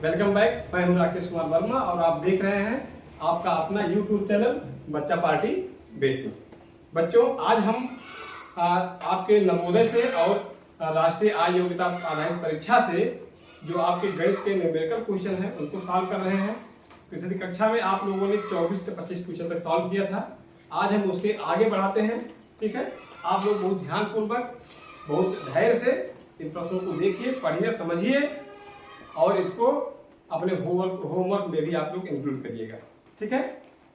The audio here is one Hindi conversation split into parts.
Welcome back. मैं हूं राकेश कुमार वर्मा और आप देख रहे हैं आपका अपना YouTube चैनल बच्चा पार्टी बेसिक। बच्चों, आज हम आपके नवोदय से और राष्ट्रीय आय योग्यता आधारित परीक्षा से जो आपके गणित के न्यूमेरिकल क्वेश्चन हैं उनको सॉल्व कर रहे हैं। पिछली कक्षा में आप लोगों ने 24 से 25 क्वेश्चन तक सॉल्व किया था। आज हम उसके आगे बढ़ाते हैं। ठीक है, आप लोग बहुत ध्यानपूर्वक, बहुत धैर्य से इन प्रश्नों को देखिए, पढ़िए, समझिए और इसको अपने होमवर्क में भी आप लोग इंक्लूड करिएगा। ठीक है,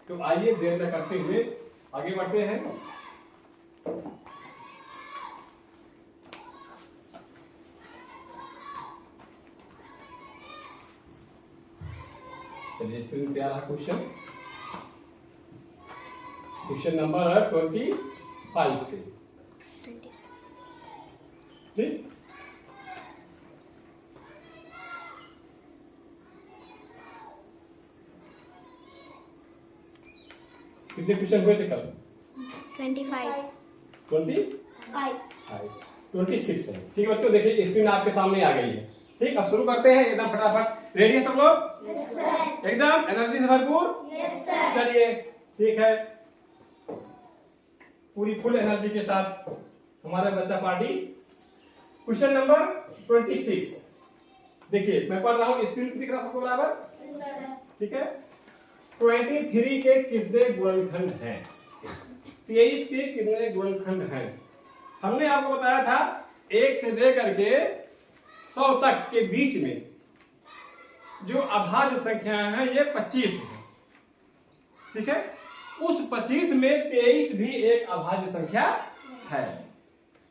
तो आइए देर न करते हुए आगे बढ़ते हैं। चलिए, स्क्रीन पे आ रहा क्वेश्चन नंबर 25 से। ठीक, कितने क्वेश्चन हुए थे कल? 26 है। ठीक है बच्चों, देखिए स्क्रीन आपके सामने आ गई है। ठीक, अब शुरू करते हैं एकदम फटाफट। रेडी है सब लोग? Yes sir. एकदम एनर्जी से भरपूर? Yes sir. चलिए ठीक है, पूरी फुल एनर्जी के साथ हमारा बच्चा पार्टी। क्वेश्चन नंबर 26 देखिए, मैं पढ़ रहा हूँ, स्क्रीन पे दिख रहा सबको बराबर? Yes sir. ठीक है, 23 के कितने गुणनखंड हैं? 23 के कितने गुणनखंड हैं? हमने आपको बताया था 1 से लेकर के 100 तक के बीच में जो अभाज्य संख्या है ये 25 है। ठीक है, उस 25 में 23 भी एक अभाज्य संख्या है।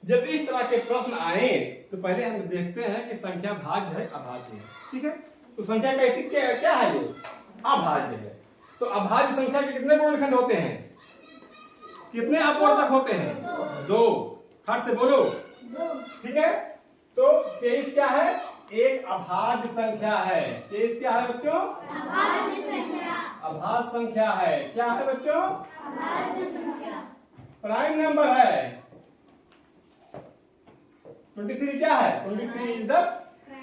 जब इस तरह के प्रश्न आए तो पहले हम देखते हैं कि संख्या भाज्य है अभाज्य है। ठीक है, तो संख्या कैसी क्या है? ये अभाज्य है। तो अभाज्य संख्या के कितने गुणनखंड होते हैं? कितने अपवर्तक होते हैं? 2। खट से बोलो। 2। ठीक है, तो 23 क्या है? एक अभाज्य संख्या है। 23 क्या है बच्चों? अभाज्य संख्या। अभाज्य संख्या है। क्या है बच्चों? अभाज्य संख्या। प्राइम नंबर है। 23 क्या है? 23 इज द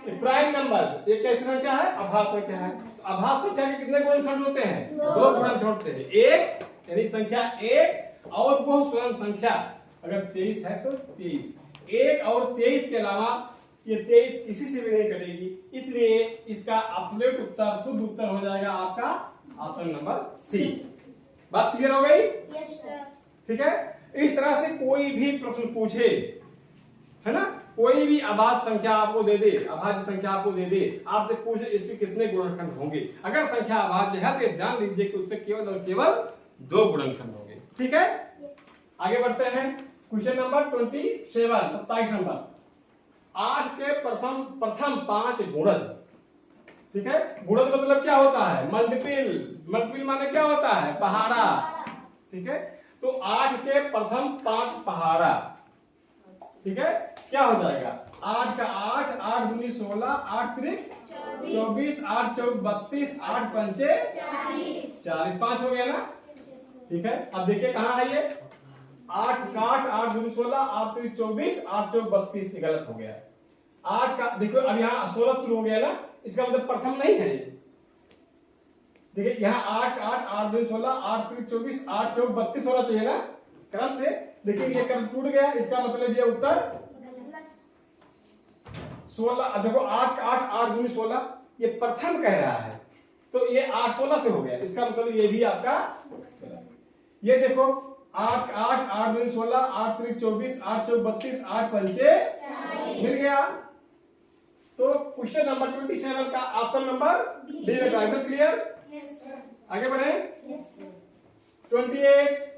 प्राइम नंबर। ये कैसी संख्या है? अभाज्य संख्या है। अभाज्य संख्या के कितने गुणनखंड होते हैं? 2 गुणनखंड होते हैं। एक यानी संख्या 1 और वो स्वयं संख्या। अगर 23 है तो 23, 1 और 23 के अलावा ये 23 किसी से भी नहीं कटेगी, इसलिए इसका एब्सोल्यूट उत्तर, शुद्ध उत्तर हो जाएगा आपका ऑप्शन नंबर सी। बात क्लियर हो गई? Yes sir. ठीक है, इस तरह से कोई भी प्रश्न पूछे, है ना, कोई भी अभाज्य संख्या आपको दे दे, अभाज्य संख्या आपको दे दे, आपसे पूछे इसके कितने गुणनखंड होंगे, अगर संख्या अभाज्य है तो जान लीजिए कि उससे केवल और केवल 2 गुणनखंड होंगे। ठीक है, आगे बढ़ते हैं। Question number 27 number. 8 के प्रथम 5 गुणज। ठीक है, गुणज मतलब क्या होता है? मल्टीपल माने क्या होता है? पहाड़ा। ठीक है, तो 8 के प्रथम 5 पहाड़ा। ठीक है, क्या हो जाएगा? 8 का 8, 8 दूनी 16, 8 त्रिक 24, 8 चौक 32, 8 पंचे 40, 5 हो गया ना? ठीक है, अब देखिए कहाँ है ये? 8 का 8 दूनी 16, 8 त्रिक 24, 8 चौक 32, ये गलत हो गया। 8 का देखो, अब यहाँ 16 शुरू हो गया ना, इसका मतलब प्रथम नहीं है ये। देखिए यहाँ 8 8 दूनी 16, 8 त्रिक 24, 8 चौक 32 होना चाहिए ना क्रम से। देखिए ये क्रम टूट गया, इसका मतलब ये उत्तर 16। देखो 8 का 8 दूनी 16, ये प्रथम कह रहा है, तो ये 8 16 से हो गया, इसका मतलब ये भी आपका। ये देखो 8 का 8 दूनी 16, 8 त्रिक 24, 8 चौक 32, 8 पंचे 40 मिल गया। तो क्वेश्चन नंबर 27 का ऑप्शन नंबर डी लगा। एकदम क्लियर? Yes sir. आगे बढ़े। Yes sir. 28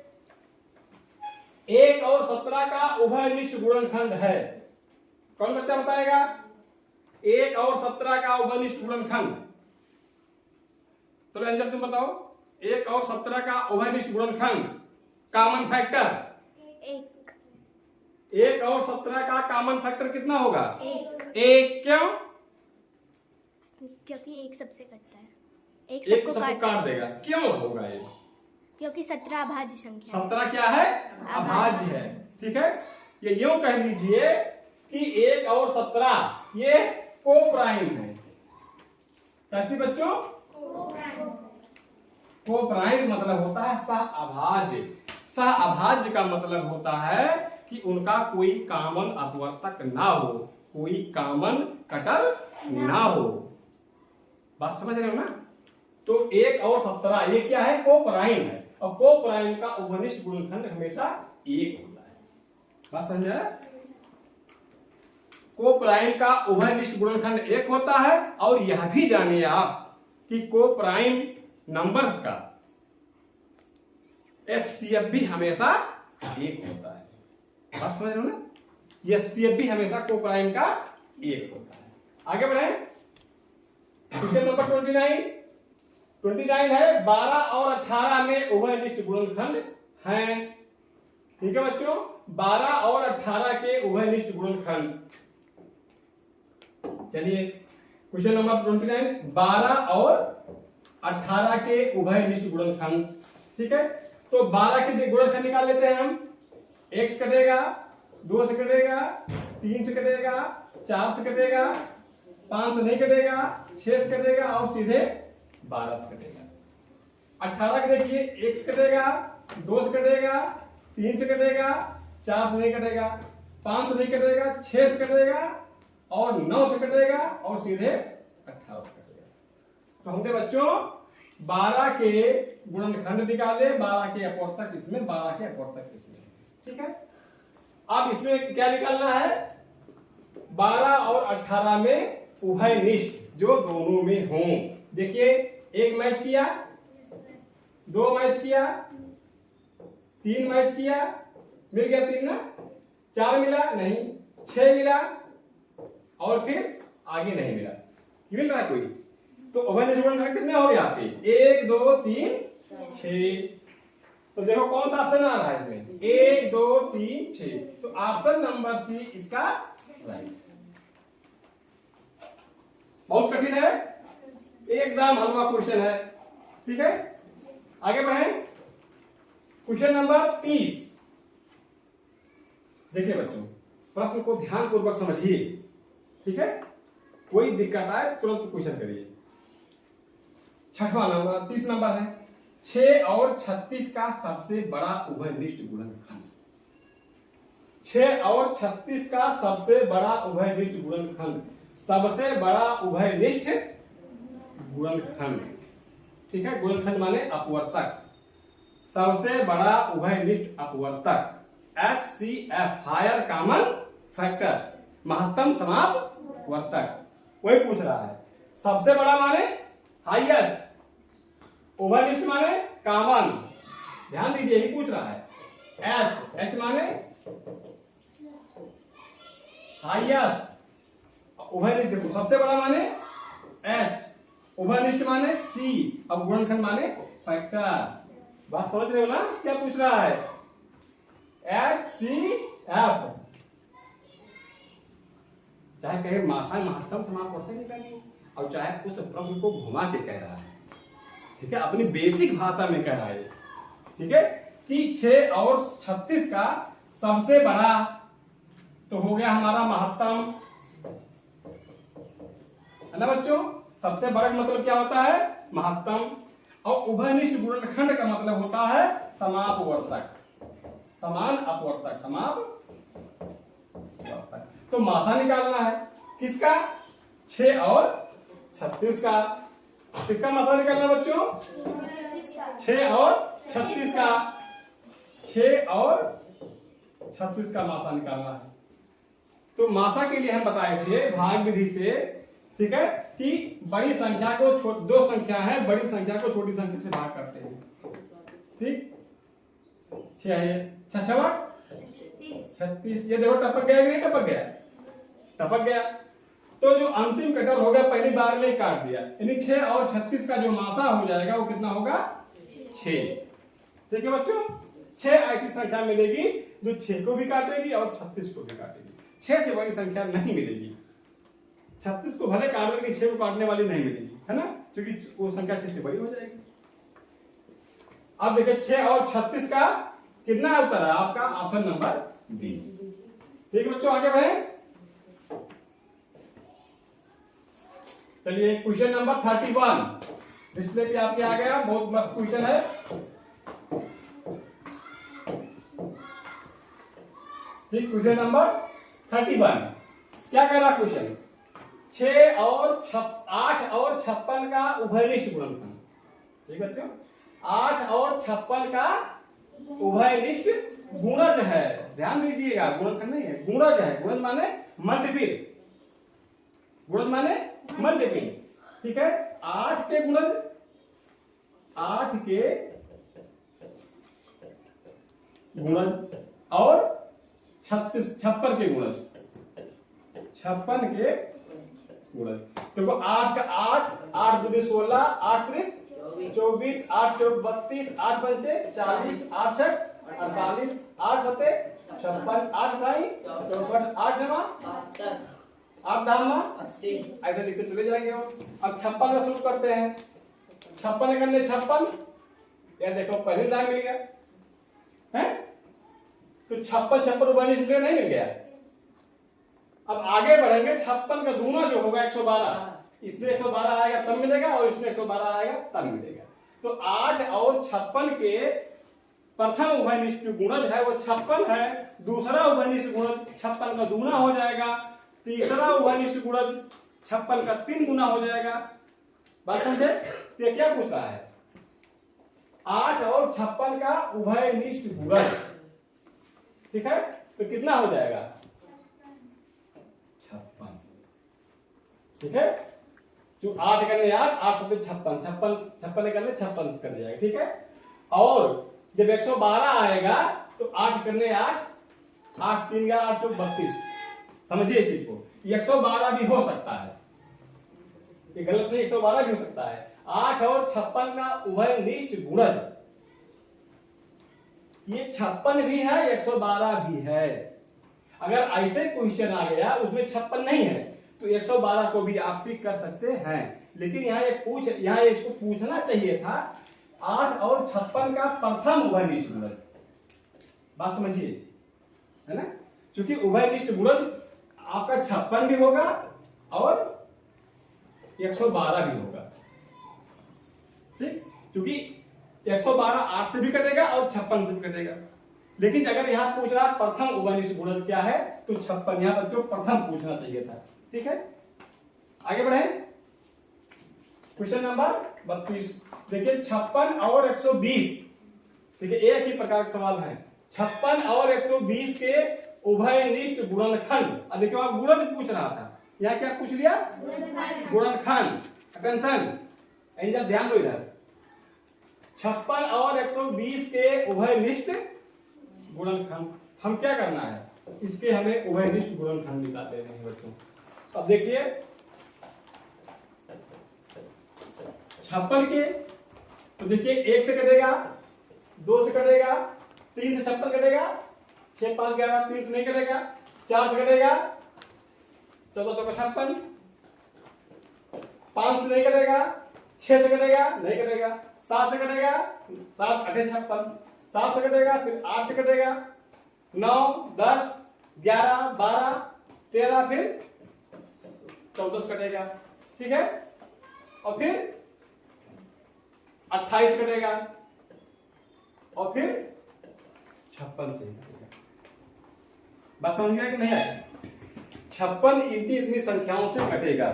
1 और 17 का उभयनिष्ठ गुणनखंड है। कौन बच्चा बताएगा? 1 और 17 का उभयनिष्ठ गुणनखंड। तो आंसर तुम बताओ। 1 और 17 का उभयनिष्ठ गुणनखंड, कॉमन फैक्टर। 1 और 17 का कॉमन फैक्टर कितना होगा? 1। क्यों? क्योंकि एक सबसे कटता है, एक एक सबको सबको काट देगा। क्यों होगा ये? क्योंकि 17 अभाज्य संख्या। 17 क्या है? अभाज्य है। ठीक है, ये यूं कह लीजिए कि 1 और 17 ये को प्राइम है। कैसी बच्चों? को प्राइम मतलब होता है सहअभाज्य। सहअभाज्य का मतलब होता है कि उनका कोई कॉमन अपवर्तक ना हो, कोई कॉमन कटर ना हो। बात समझ रहे हो ना? तो 1 और 17 ये क्या है? को प्राइम है, और को प्राइम का उभयनिष्ठ गुणनखंड हमेशा 1 होता है। बात समझ आया? को प्राइम का उभयनिष्ठ गुणनखंड 1 होता है, और यह भी जानिए आप कि को प्राइम नंबर्स का HCF भी हमेशा 1 होता है। बात समझ रहे हो ना? ये HCF भी हमेशा को प्राइम का 1 होता है। आगे बढ़े, क्वेश्चन नंबर 29 है 12 और 18 में उभयनिष्ठ गुणनखंड हैं। ठीक है बच्चों, 12 और 18 के उभयनिष्ठ गुणनखंड। चलिए क्वेश्चन नंबर 29, 12 और 18 के उभयनिष्ठ गुणनखंड। ठीक है, तो 12 के गुणनखंड निकाल लेते हैं हम। x कटेगा, 2 से कटेगा, 3 से कटेगा, 4 से कटेगा, 5 से नहीं कटेगा, 6 से कटेगा, और सीधे 12 से कटेगा। 18 के देखिए, x कटेगा, 2 से कटेगा, 3 से कटेगा, 4 से नहीं कटेगा, 5 से नहीं कटेगा, 6 से कटेगा, और 9 से कटेगा, और सीधे 18 से कटेगा। तो हमने बच्चों 12 के गुणनखंड निकाले, 12 के अपवर्तक इसमें, 12 के अपवर्तक इसमें। ठीक है, अब इसमें क्या निकालना है? 12 और 18 में उभयनिष्ठ जो दोनों में हों। देखिए, 1 मैच किया, 2 मैच किया, 3 मैच किया, मिल गया 3 ना, 4 मिला नहीं, 6 मिला, और फिर आगे नहीं मिला। मिल रहा है कोई? तो उभयनिष्ठ गुणनखंड कितने हो गए आपके? 1 2 3 6। तो देखो कौन सा ऑप्शन आ रहा है इसमें? 1 2 3 6। तो ऑप्शन नंबर सी इसका राइट। बहुत कठिन है, एकदम हलवा क्वेश्चन है। ठीक है, आगे बढ़े, क्वेश्चन नंबर 30। देखिए बच्चों, प्रश्न को ध्यान पूर्वक समझिए। ठीक है, कोई दिक्कत आए तुरंत क्वेश्चन करिए। 6वां नंबर, 30 नंबर है, 6 और 36 का सबसे बड़ा उभयनिष्ठ गुणनखंड। 6 और 36 का सबसे बड़ा उभयनिष्ठ गुणनखंड। सबसे बड़ा उभयनिष्ठ गुणनखंड। ठीक है, गुणनखंड माने अपवर्तक। सबसे बड़ा उभयनिष्ठ अपवर्तक HCF, हायर कॉमन फैक्टर, महत्तम समापवर्तक। वही पूछ रहा है। सबसे बड़ा माने हाईएस्ट, उभयनिष्ठ माने कॉमन। ध्यान दीजिए, यही पूछ रहा है। H माने हाईएस्ट, उभयनिष्ठ देखो, सबसे बड़ा माने H, उभयनिष्ठ माने C, अब गुणनखंड माने फैक्टर। बात समझ रहे हो ना? क्या पूछ रहा है? HCF, चाहे कहे मासा महत्तम समापवर्तक निकालिए, और चाहे उस प्रश्न को घुमा के कह रहा है। ठीक है, अपनी बेसिक भाषा में कह रहा है। ठीक है, कि 6 और 36 का सबसे बड़ा तो हो गया हमारा महत्तम, है ना बच्चों? सबसे बड़ा मतलब क्या होता है? महत्तम। और उभयनिष्ठ गुणनखंड का मतलब होता है समापवर्तक, समान अपवर्तक, समापवर्तक। तो मासा निकालना है किसका? 6 और 36 का। किसका मासा निकालना बच्चों? 6 और 36 का। 6 और 36 का मासा निकालना है। तो मासा के लिए हम बताए थे भाग विधि से, ठीक है, कि बड़ी संख्या को दो संख्या है, बड़ी संख्या को छोटी संख्या से भाग करते हैं। ठीक, 36। ये देखो टपक गया कि नहीं टपक गया? टपक गया। तो जो अंतिम कटर होगा पहली बार में काट दिया, यानी 6 और 36 का जो मासा हो जाएगा वो कितना होगा? 6। ठीक है बच्चों, 6 ऐसी संख्या मिलेगी जो 6 को भी काटेगी और 36 को भी काटेगी। 6 से बड़ी संख्या नहीं मिलेगी। 36 को भले काट देगी, 6 को काटने वाली नहीं मिलेगी, है ना, क्योंकि वो संख्या 6 से बड़ी हो जाएगी। अब देखिए 6 और 36 का कितना उत्तर है आपका? Option number B. ठीक है बच्चों, आगे बढ़े। चलिए क्वेश्चन नंबर 31 डिस्प्ले पे आपके आ गया, बहुत मस्त क्वेश्चन है। ठीक, क्वेश्चन नंबर 31 क्या कह रहा क्वेश्चन, 8 और 56 का उभयनिष्ठ गुणनफल। ठीक बच्चों, 8 और 56 का उभयनिष्ठ गुणज है। ध्यान दीजिएगा, गुणनफल नहीं है, गुणज है। गुणज माने मल्टीपल, गुणज माने मल्टीपल। ठीक है, 8 के गुणज, 8 के गुणज और 56 के गुणज, 56 के गुणज। देखो 8 का 8 दूनी 16, 8 त्रिक 24, 8 चौक 32, 8 पंचे 40, 8 छक 48, 8 सत्ते 56, 8 ढाई 64, 8 नवा 8 दामा 80। ऐसे लिखते चले जाएंगे हम। अब 56 का शुरू करते हैं। 56 करने 56, ये देखो पहले दाग मिल गया है, तो 56 उभयनिष्ठ नहीं मिल गया। अब आगे बढ़ेंगे, 56 का दूना जो होगा 112, इसमें 112 आएगा तब मिलेगा, और इसमें 112 आएगा तब मिलेगा। तो 8 और 56 के प्रथम उभयनिष्ठ गुणज है वो 56 है, दूसरा उभयनिष्ठ गुणज 56 का दूना हो जाएगा, तीसरा उभयनिष्ठ गुणज 56 का 3 गुना हो जाएगा। बात समझे? ये क्या पूछ रहा है, 8 और 56 का उभयनिष्ठ गुणज। ठीक है, तो कितना हो जाएगा 56। ठीक है, जो 8 करने 8, 8 होते 56, 56 करने 56 कर जाएगा। ठीक है, और जब 112 आएगा तो 8 करने 8, 8 3 का 8 चौक 32। समझिए इसी को, 112 भी हो सकता है, ये गलत नहीं, 112 भी हो सकता है। 8 और 56 का उभयनिष्ठ गुणज, ये 56 भी है, 112 भी है। अगर ऐसे क्वेश्चन आ गया उसमें 56 नहीं है तो 112 को भी आप टिक कर सकते हैं, लेकिन यहाँ इसको पूछना चाहिए था 8 और 56 का प्रथम उभयनिष्ठ गुणज। बात समझिए, है ना, क्योंकि उभयनिष्ठ गुणज आपका 56 भी होगा और 112 भी होगा। ठीक, क्योंकि 112 8 से भी कटेगा और 56 से भी कटेगा, लेकिन अगर यहाँ पूछ रहा प्रथम उभयनिष्ठ गुणज क्या है तो 56 यहाँ बच्चों प्रथम पूछना चाहिए था। ठीक है, आगे बढ़े, क्वेश्चन नंबर 32 देखिए, 56 और 120। देखिए एक ही प्रकार का सवाल है, 56 और 120 के उभयनिष्ठ गुणनखंड। अब देखिए आप गुणज पूछ रहा था, यहाँ क्या पूछ लिया, गुणनखंड। अटेंशन एंजल, ध्यान दो इधर, 56 और 120 के उभयनिष्ठ गुणनखंड। हम क्या करना है, इसके हमें उभयनिष्ठ गुणनखंड निकालते हैं बच्चों। अब देखिए 56 के, तो देखिए 1 से कटेगा, 2 से कटेगा, 3 से 56 कटेगा, 6 5 11, 3 से नहीं कटेगा, 4 से कटेगा, 14 चौका 56, 5 से नहीं कटेगा, 6 से कटेगा, नहीं कटेगा, 7 से कटेगा, 7 8 56, 7 से कटेगा, फिर 8 से कटेगा, 9 10 11 12 13, फिर 14 से कटेगा। ठीक है, और फिर 28 कटेगा, और फिर 56 से कटेगा। बात समझ में आया कि नहीं आया? 56 इतनी संख्याओं से कटेगा।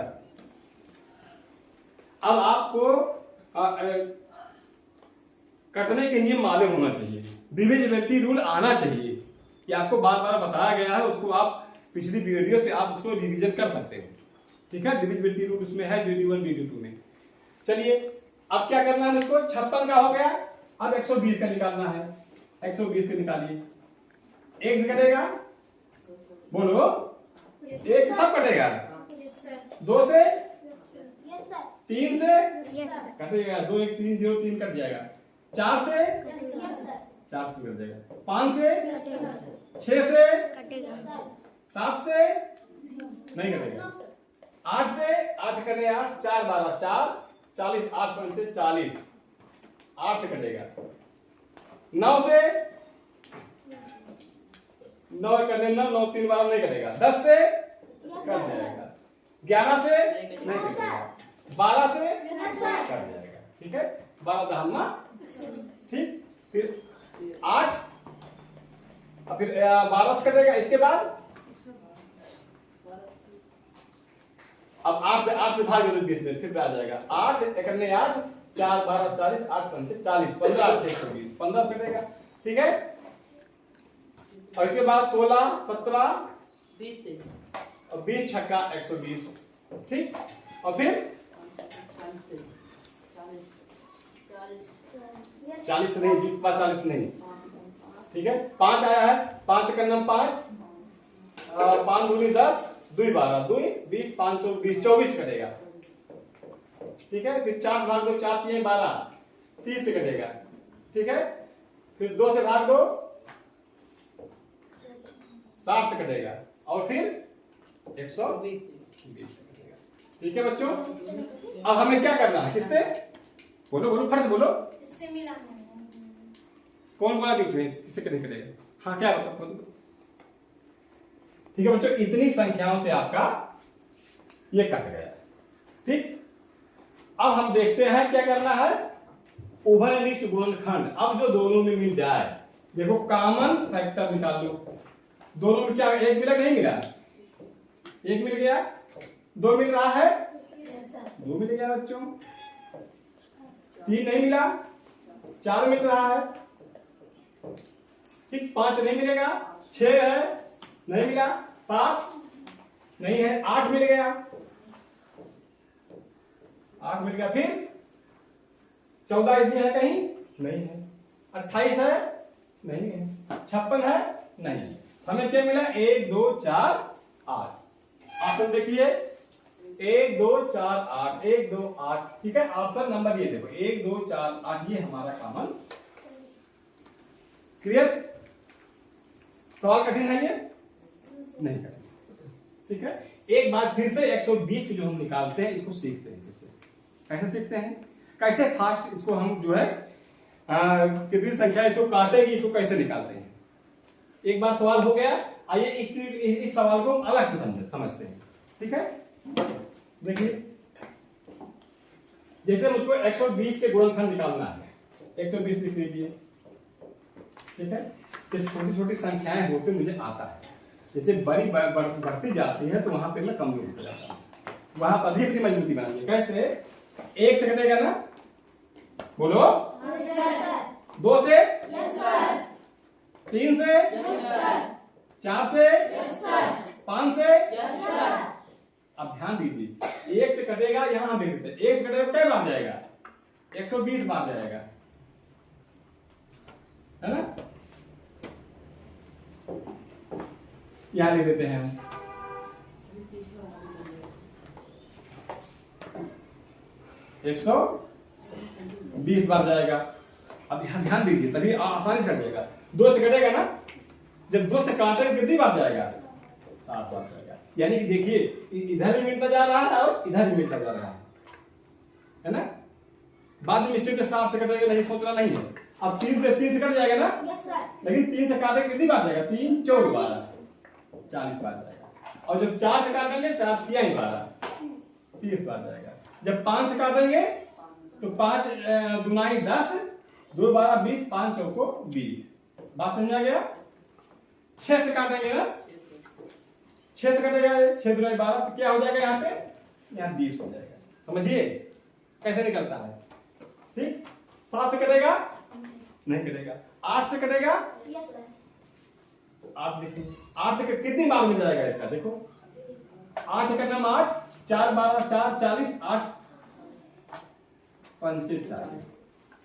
अब आपको कटने के नियम मालूम होना चाहिए, डिविजिबिलिटी रूल आना चाहिए, कि आपको बार बार बताया गया है, उसको आप पिछली वीडियो से आप उसको रिवीजन कर सकते हो। ठीक है, डिविजिबिलिटी रूल उसमें है वीडियो 1 वीडियो 2 में। चलिए अब क्या करना है, इसको 56 का हो गया, अब 120 का निकालना है। 120 का निकालिए, 1 से कटेगा, बोलो 1 से सब कटेगा, 2 से, 3 से कटेगा, 2 1 3 0 3 कट जाएगा, 4 से 4 से कट जाएगा, 5 से 6 से कटेगा, 7 से नहीं कटेगा, 8 से 8 करने 8 4 12 4 40, 8 5 से 40, 8 से कटेगा, 9 से 9 करने 9 9 3 12 नहीं कटेगा, 10 से कट जाएगा, 11 से नहीं कटेगा, 12 से कट जाएगा, ठीक है। 12 दहमना, ठीक। फिर 8, और फिर 12 से कटेगा। इसके बाद अब 8 से भाग दो 20 में, फिर आ जाएगा 8 एकने 8, 4 12 40, 8 पंचे 40, 15 8 120, 15 से कटेगा, ठीक है। और इसके बाद 16 17 20 और 20 छक्का 120, ठीक। और फिर 40 नहीं, 20 बाद 40 नहीं, ठीक है। 5 आया है, 5 का नम 5, 5 दूनी 10, 2 12, 2 20, 5 20, 24 कटेगा, ठीक है। फिर 4 से भाग दो, 4 3 12, 30 से कटेगा, ठीक है। फिर 2 से भाग दो, 60 से कटेगा, और फिर 120 से कटेगा, ठीक है बच्चों। अब हमें क्या करना है, किससे? बोलो बोलो, फर्स्ट बोलो। इससे मिला कौन बोला बीच में, किससे कटेगा? हाँ क्या बताओ, ठीक है बच्चों। इतनी संख्याओं से आपका ये कट गया, ठीक। अब हम देखते हैं क्या करना है, उभयनिष्ठ गुणनखंड। अब जो दोनों में मिल जाए, देखो कॉमन फैक्टर निकाल लो। दोनों में क्या एक मिला, नहीं मिला? एक मिल गया, 2 मिल रहा है, 2 मिल गया बच्चों। 3 नहीं मिला, 4 मिल रहा है, ठीक। 5 नहीं मिलेगा, 6 है, नहीं मिला, 7 नहीं है, 8 मिल गया, 8 मिल गया। फिर 14 इसमें है कहीं, नहीं है। 28 है, नहीं है। 56 है, नहीं है। हमें क्या मिला, 1 2 4 8। ऑप्शन देखिए, 1 2 4 8, 1 2 8, ठीक है। ऑप्शन नंबर ये देखो, 1 2 4 8, ये हमारा कॉमन। क्लियर? सवाल कठिन है ये? नहीं करेंगे, ठीक है। एक बार फिर से 120 की जो हम निकालते हैं, इसको सीखते हैं। कैसे सीखते हैं, कैसे फास्ट इसको हम जो है कितनी संख्या इसको काटेगी, इसको कैसे निकालते हैं। एक बार सवाल हो गया, आइए इस सवाल को अलग से समझते हैं, ठीक है। देखिए, जैसे मुझको 120 के गुणनखंड निकालना है, 120 लिख लीजिए, ठीक है। जैसे छोटी छोटी संख्याएं होते मुझे आता है, जैसे बड़ी बढ़ती जाती है तो वहां पे मैं कमजोर होता जाता हूं, वहां पर भी अपनी मजबूती बनाइए। कैसे? 1 से कटेगा ना, बोलो। 2 से, 3 से, 4 से, 5 से। अब ध्यान दीजिए, 1 से कटेगा, यहां भी 1 से कटेगा, क्या बार जाएगा? 120 बार जाएगा, है ना। यहां लिख देते हैं हम, एक 120 बार जाएगा। अब यहां ध्यान दीजिए, तभी आसानी से कट जाएगा। 2 से कटेगा ना, जब 2 से काटेंगे कितनी बार जाएगा? 7 बार जाएगा। यानी कि देखिए, इधर भी मिलता जा रहा है और इधर भी मिलता जा रहा है ना। बाद में मिस्टेक के 7 से कटेगा, नहीं सोचना नहीं है। अब 3 से कट जाएगा ना, लेकिन 3 से काटेंगे कितनी बार जाएगा? 3 4 बार, 40 बार जाएगा। और जब 4 से काटेंगे, 4 3 12, 30 बार जाएगा। जब 5 से काटेंगे तो 5 दूनाई 10, 2 12 20, 5 चौको 20। बात समझा गया? 6 से काटेंगे ना, 6 से कटेगा, 6 दूनाई 12, तो क्या हो जाएगा यहाँ पे? यहाँ 20 हो जाएगा। समझिए कैसे निकलता है, ठीक। 7 से कटेगा, नहीं कटेगा। 8 से कटेगा, 8 देखिए, 8 से कितनी बार मिल जाएगा इसका? देखो, 8 का नाम 8, 4 12 4 40, 8 पंचे 40,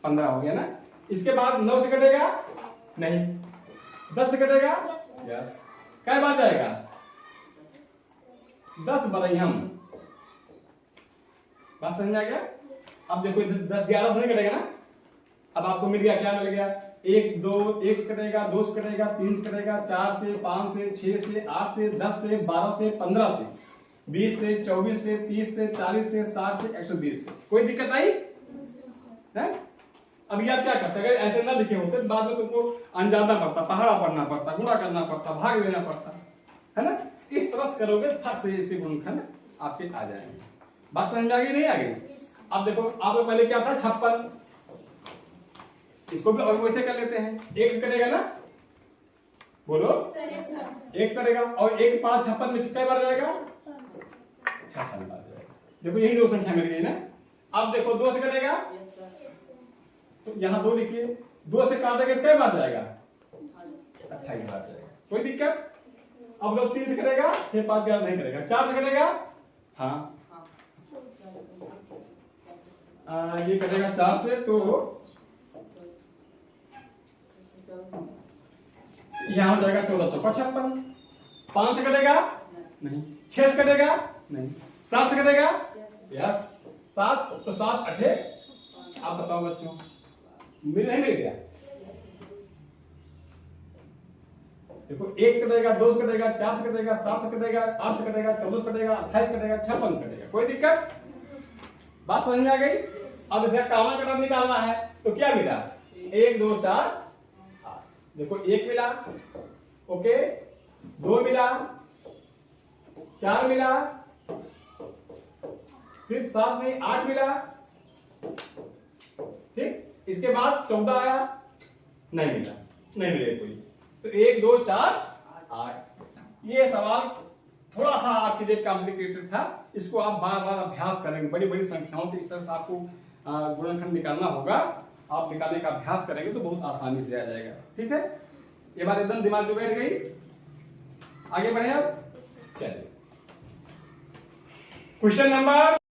15 हो गया ना। इसके बाद 9 से कटेगा, नहीं। 10 से कटेगा, यस। क्या बात जाएगा? 10 बरहिम। बात समझ आ गया? अब देखो, 10 11 से नहीं कटेगा ना। अब आपको मिल गया, क्या मिल गया? 1 2 1 से कटेगा, 2 से कटेगा, 3 से कटेगा, 4 से, 5 से, 6 से, 8 से, 10 से, 12 से, 15 से, 20 से, 24 से, 30 से, 40 से, 60 से, 120 से। कोई दिक्कत आई है? अब यार क्या करते, अगर ऐसे ना लिखे होते तो बाद में तुमको अनजाना पड़ता, पहाड़ा पढ़ना पड़ता, गुणा करना पड़ता, भाग देना पड़ता, है ना। इस तरह से करोगे, फट से इसके गुणनखंड आपके आ जाएंगे। बात समझ में आ गई नहीं आ गई? अब देखो आपको पहले क्या था 56, इसको भी और वैसे कर लेते हैं, 1 से कटेगा ना, बोलो 1 कटेगा और 1 5 56 में कितने बार जाएगा? 56 बार जाएगा। देखो यही दो संख्या मिल गई ना। अब देखो 2 से कटेगा तो यहाँ 2 लिखिए, 2 से काटेगा कितने बार जाएगा? 28 बार जाएगा। कोई दिक्कत? अब लोग 3 से कटेगा 6 5 11 नहीं करेगा। 4 से कटेगा, हाँ ये कटेगा 4 से, तो यहाँ हो जाएगा 14 चौका 56। 5 से कटेगा नहीं, 6 से कटेगा नहीं, 7 से कटेगा यस 7, तो 7 8, आप बताओ बच्चों मिल नहीं मिल गया? देखो 1 से कटेगा, 2 से कटेगा, 4 से कटेगा, 7 से कटेगा, 8 से कटेगा, 14 से कटेगा, 28 कटेगा, 56 कटेगा। कोई दिक्कत? बात समझ में आ गई? अब इसका कॉमन कटर निकालना है तो क्या मिला? 1 2 4 8। देखो 1 मिला, ओके, 2 मिला, 4 मिला, फिर साथ में 8 मिला, ठीक। इसके बाद 14 आया, नहीं मिला, नहीं मिले कोई, तो 1 2 4 8। ये सवाल थोड़ा सा आपके लिए कॉम्प्लिकेटेड था, इसको आप बार बार अभ्यास करेंगे। बड़ी बड़ी संख्याओं के इस तरह से आपको गुणनखंड निकालना होगा, आप निकालने का अभ्यास करेंगे तो बहुत आसानी से आ जाएगा। ठीक है, ये बात एकदम दिमाग में बैठ गई। आगे बढ़े अब, चलिए क्वेश्चन नंबर